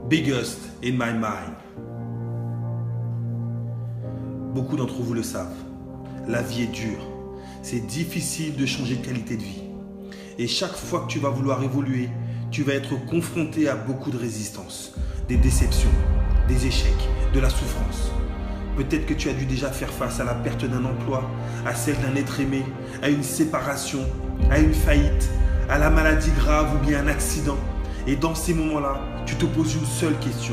Biggest in my mind. Beaucoup d'entre vous le savent. La vie est dure. C'est difficile de changer de qualité de vie. Et chaque fois que tu vas vouloir évoluer, tu vas être confronté à beaucoup de résistance, des déceptions, des échecs, de la souffrance. Peut-être que tu as dû déjà faire face à la perte d'un emploi, à celle d'un être aimé, à une séparation, à une faillite, à la maladie grave ou bien un accident. Et dans ces moments-là, tu te poses une seule question.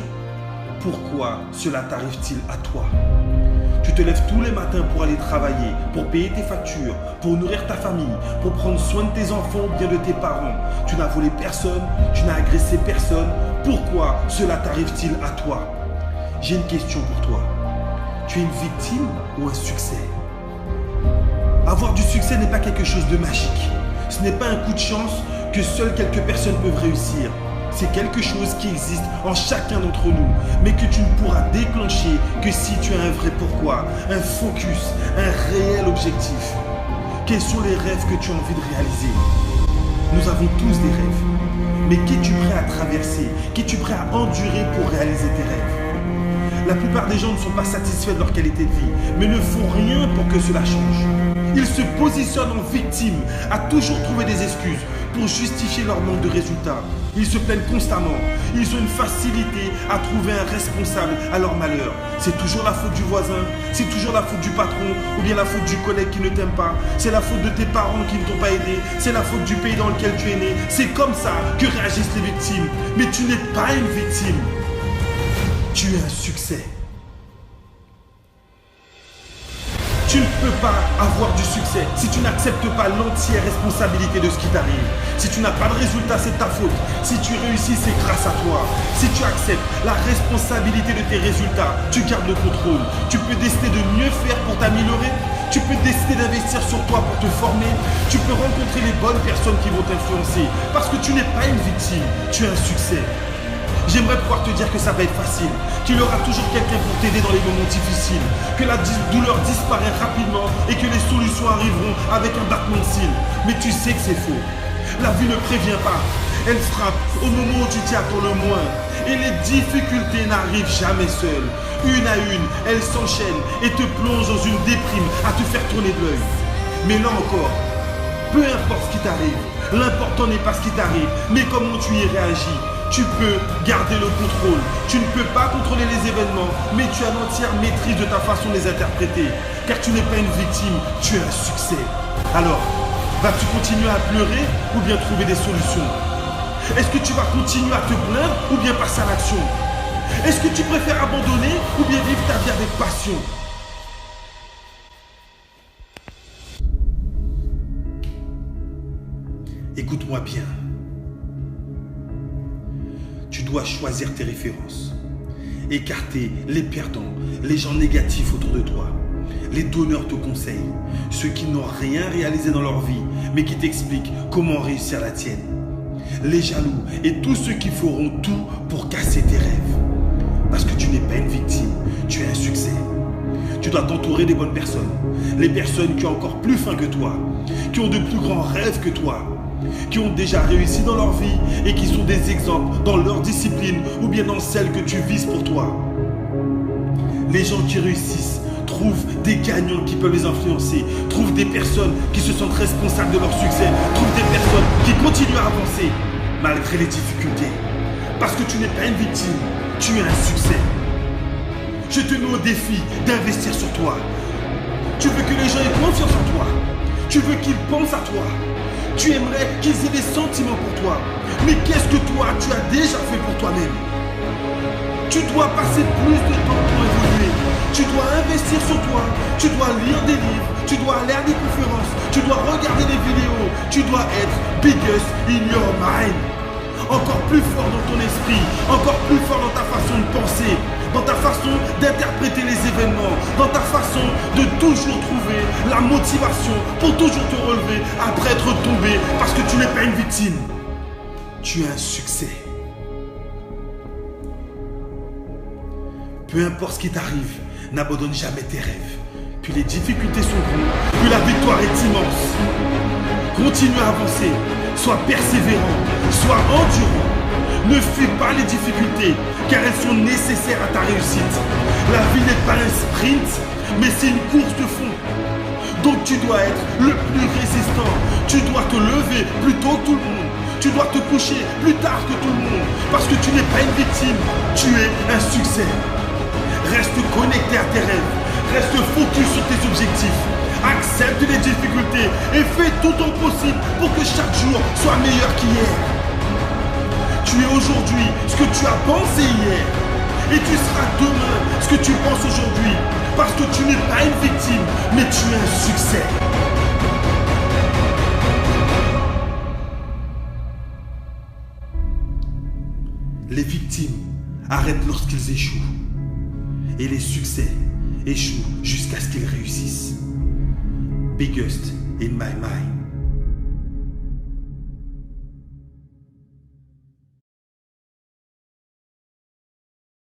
Pourquoi cela t'arrive-t-il à toi ? Tu te lèves tous les matins pour aller travailler, pour payer tes factures, pour nourrir ta famille, pour prendre soin de tes enfants ou bien de tes parents. Tu n'as volé personne, tu n'as agressé personne. Pourquoi cela t'arrive-t-il à toi ? J'ai une question pour toi. Tu es une victime ou un succès ? Avoir du succès n'est pas quelque chose de magique. Ce n'est pas un coup de chance que seules quelques personnes peuvent réussir. C'est quelque chose qui existe en chacun d'entre nous, mais que tu ne pourras déclencher que si tu as un vrai pourquoi, un focus, un réel objectif. Quels sont les rêves que tu as envie de réaliser ? Nous avons tous des rêves, mais qu'es-tu prêt à traverser ? Qu'es-tu prêt à endurer pour réaliser tes rêves ? La plupart des gens ne sont pas satisfaits de leur qualité de vie, mais ne font rien pour que cela change. Ils se positionnent en victime, à toujours trouver des excuses pour justifier leur manque de résultats. Ils se plaignent constamment. Ils ont une facilité à trouver un responsable à leur malheur. C'est toujours la faute du voisin, c'est toujours la faute du patron ou bien la faute du collègue qui ne t'aime pas. C'est la faute de tes parents qui ne t'ont pas aidé. C'est la faute du pays dans lequel tu es né. C'est comme ça que réagissent les victimes. Mais tu n'es pas une victime. Tu es un succès. Tu ne peux pas avoir du succès si tu n'acceptes pas l'entière responsabilité de ce qui t'arrive. Si tu n'as pas de résultat, c'est ta faute. Si tu réussis, c'est grâce à toi. Si tu acceptes la responsabilité de tes résultats, tu gardes le contrôle. Tu peux décider de mieux faire pour t'améliorer. Tu peux décider d'investir sur toi pour te former. Tu peux rencontrer les bonnes personnes qui vont t'influencer. Parce que tu n'es pas une victime, tu es un succès. J'aimerais pouvoir te dire que ça va être facile, qu'il y aura toujours quelqu'un pour t'aider dans les moments difficiles, que la douleur disparaît rapidement et que les solutions arriveront avec un battement de cils. Mais tu sais que c'est faux. La vie ne prévient pas. Elle frappe au moment où tu t'y attends le moins. Et les difficultés n'arrivent jamais seules. Une à une, elles s'enchaînent et te plongent dans une déprime à te faire tourner de l'œil. Mais là encore, peu importe ce qui t'arrive, l'important n'est pas ce qui t'arrive, mais comment tu y réagis. Tu peux garder le contrôle. Tu ne peux pas contrôler les événements, mais tu as l'entière maîtrise de ta façon de les interpréter. Car tu n'es pas une victime, tu es un succès. Alors, vas-tu continuer à pleurer ou bien trouver des solutions ? Est-ce que tu vas continuer à te plaindre ou bien passer à l'action ? Est-ce que tu préfères abandonner ou bien vivre ta vie avec passion ? Écoute-moi bien. Tu dois choisir tes références. Écarter les perdants, les gens négatifs autour de toi. Les donneurs te conseillent, ceux qui n'ont rien réalisé dans leur vie, mais qui t'expliquent comment réussir la tienne. Les jaloux et tous ceux qui feront tout pour casser tes rêves. Parce que tu n'es pas une victime, tu es un succès. Tu dois t'entourer des bonnes personnes. Les personnes qui ont encore plus faim que toi, qui ont de plus grands rêves que toi, qui ont déjà réussi dans leur vie et qui sont des exemples dans leur discipline ou bien dans celle que tu vises pour toi. Les gens qui réussissent trouvent des gagnants qui peuvent les influencer, trouvent des personnes qui se sentent responsables de leur succès, trouvent des personnes qui continuent à avancer malgré les difficultés. Parce que tu n'es pas une victime, tu es un succès. Je te mets au défi d'investir sur toi. Tu veux que les gens aient confiance en toi. Tu veux qu'ils pensent à toi. Tu aimerais qu'ils aient des sentiments pour toi. Mais qu'est-ce que toi, tu as déjà fait pour toi-même ? Tu dois passer plus de temps pour évoluer. Tu dois investir sur toi. Tu dois lire des livres. Tu dois aller à des conférences. Tu dois regarder des vidéos. Tu dois être biggest in your mind. Encore plus fort dans ton esprit. Encore plus fort dans ta façon de penser. Dans ta façon d'interpréter les événements, dans ta façon de toujours trouver la motivation pour toujours te relever après être tombé, parce que tu n'es pas une victime. Tu es un succès. Peu importe ce qui t'arrive, n'abandonne jamais tes rêves. Plus les difficultés sont grandes, plus la victoire est immense. Continue à avancer, sois persévérant, sois endurant. Ne fuis pas les difficultés, car elles sont nécessaires à ta réussite. La vie n'est pas un sprint, mais c'est une course de fond. Donc tu dois être le plus résistant. Tu dois te lever plus tôt que tout le monde. Tu dois te coucher plus tard que tout le monde. Parce que tu n'es pas une victime, tu es un succès. Reste connecté à tes rêves. Reste focus sur tes objectifs. Accepte les difficultés et fais tout ton possible pour que chaque jour soit meilleur qu'hier. Tu es aujourd'hui ce que tu as pensé hier. Et tu seras demain ce que tu penses aujourd'hui. Parce que tu n'es pas une victime, mais tu es un succès. Les victimes arrêtent lorsqu'ils échouent. Et les succès échouent jusqu'à ce qu'ils réussissent. Biggest in my mind.